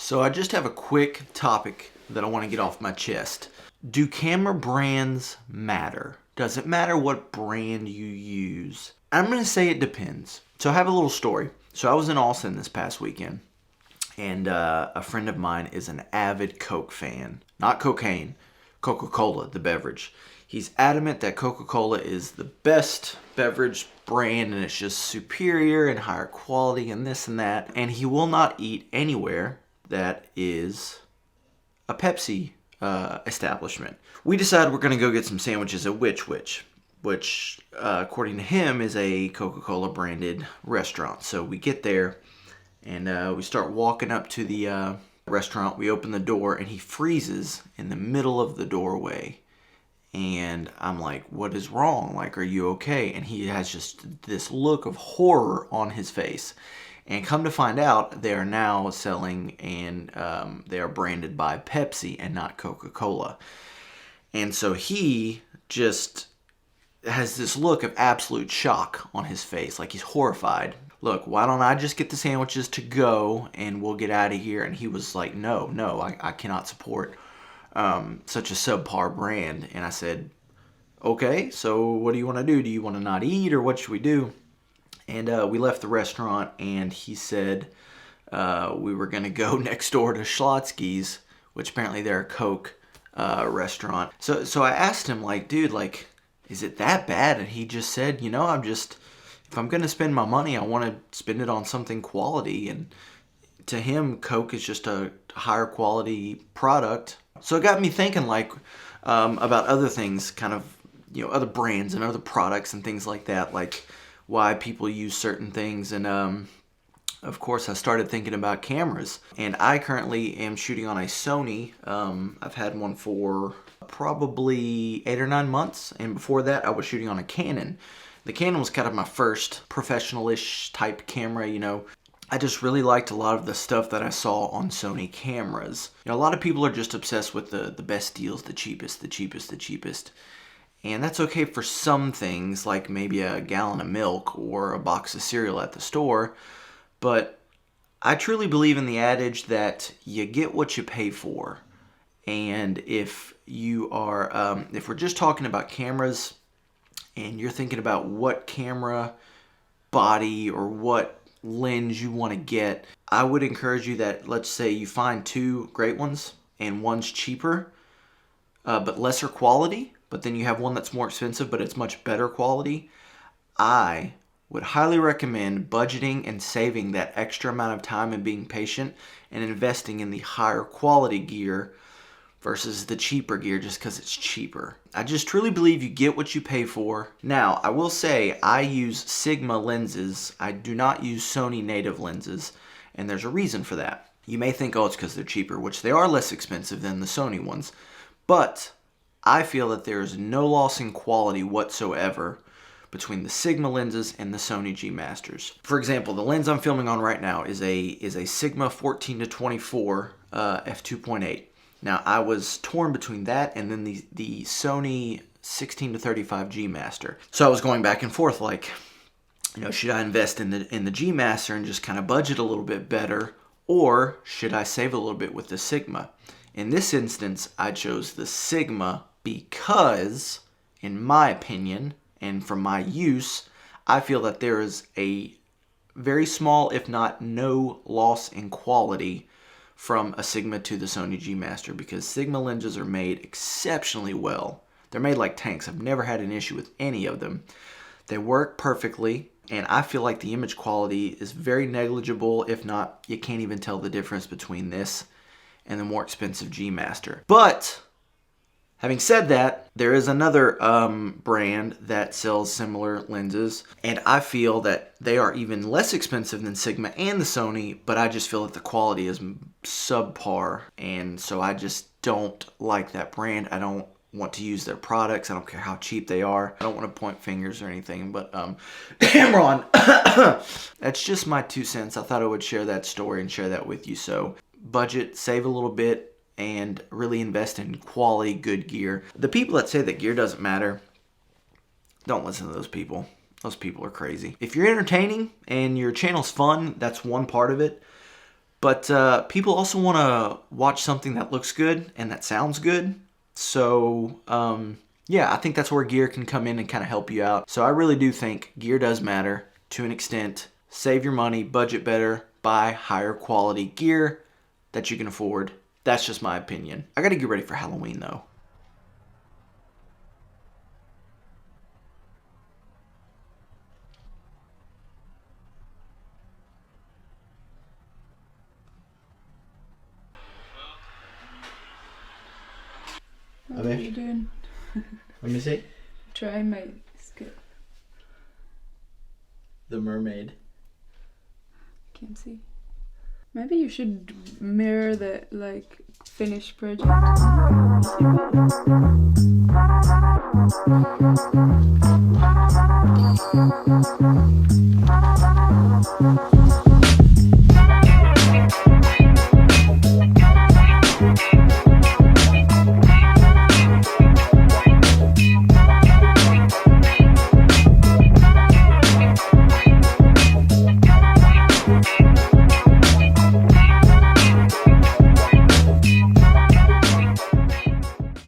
So I just have a quick topic that I want to get off my chest. Do camera brands matter? Does it matter what brand you use? I'm going to say it depends. So I have a little story. So I was in Austin this past weekend, and a friend of mine is an avid Coke fan. Not cocaine, Coca-Cola, the beverage. He's adamant that Coca-Cola is the best beverage brand and it's just superior and higher quality and this and that. And he will not eat anywhere that is a Pepsi establishment. We decided we're going to go get some sandwiches at which according to him is a Coca-Cola branded restaurant. So we get there and we start walking up to the restaurant. We open the door and he freezes in the middle of the doorway. And I'm like, what is wrong? Like, are you okay? And he has just this look of horror on his face. And come to find out, they are now selling and they are branded by Pepsi and not Coca-Cola. And so he just has this look of absolute shock on his face, like he's horrified. Look, why don't I just get the sandwiches to go and we'll get out of here? And he was like, no, I cannot support such a subpar brand. And I said, okay, so what do you want to do? Do you want to not eat or what should we do? And we left the restaurant and he said we were going to go next door to Schlotzsky's, which apparently they're a Coke restaurant. So I asked him, like, dude, like, is it that bad? And he just said, if I'm going to spend my money, I want to spend it on something quality. And to him, Coke is just a higher quality product. So it got me thinking, like, about other things, kind of, other brands and other products and things like that, like why people use certain things. And of course, I started thinking about cameras. And I currently am shooting on a Sony. I've had one for probably 8 or 9 months. And before that, I was shooting on a Canon. The Canon was kind of my first professional-ish type camera, I just really liked a lot of the stuff that I saw on Sony cameras. A lot of people are just obsessed with the best deals, the cheapest. And that's okay for some things, like maybe a gallon of milk or a box of cereal at the store. But I truly believe in the adage that you get what you pay for. And if you are, if we're just talking about cameras and you're thinking about what camera body or what lens you want to get, I would encourage you that, let's say you find 2 great ones and one's cheaper but lesser quality, but then you have one that's more expensive but it's much better quality. I would highly recommend budgeting and saving that extra amount of time and being patient and investing in the higher quality gear versus the cheaper gear just because it's cheaper. I just truly believe you get what you pay for. Now, I will say I use Sigma lenses. I do not use Sony native lenses, and there's a reason for that. You may think, oh, it's because they're cheaper, which they are less expensive than the Sony ones, but I feel that there is no loss in quality whatsoever between the Sigma lenses and the Sony G Masters. For example, the lens I'm filming on right now is a Sigma 14-24 f2.8. Now, I was torn between that and then the Sony 16-35 G Master. So I was going back and forth, like, should I invest in the G Master and just kind of budget a little bit better, or should I save a little bit with the Sigma? In this instance, I chose the Sigma because, in my opinion, and from my use, I feel that there is a very small, if not no, loss in quality from a Sigma to the Sony G Master, because Sigma lenses are made exceptionally well. They're made like tanks. I've never had an issue with any of them. They work perfectly, and I feel like the image quality is very negligible. If not, you can't even tell the difference between this and the more expensive G Master. But having said that, there is another brand that sells similar lenses, and I feel that they are even less expensive than Sigma and the Sony, but I just feel that the quality is subpar, and so I just don't like that brand. I don't want to use their products. I don't care how cheap they are. I don't want to point fingers or anything, but Cameron, that's just my 2 cents. I thought I would share that story and share that with you. So budget, save a little bit, and really invest in quality, good gear. The people that say that gear doesn't matter, don't listen to those people. Those people are crazy. If you're entertaining and your channel's fun, that's one part of it. But people also want to watch something that looks good and that sounds good. So yeah, I think that's where gear can come in and kind of help you out. So I really do think gear does matter to an extent. Save your money, budget better, buy higher quality gear that you can afford. That's just my opinion. I gotta get ready for Halloween though. What are you doing? Let me see. Try my skip. The mermaid. Can't see. Maybe you should mirror the like finished project. You see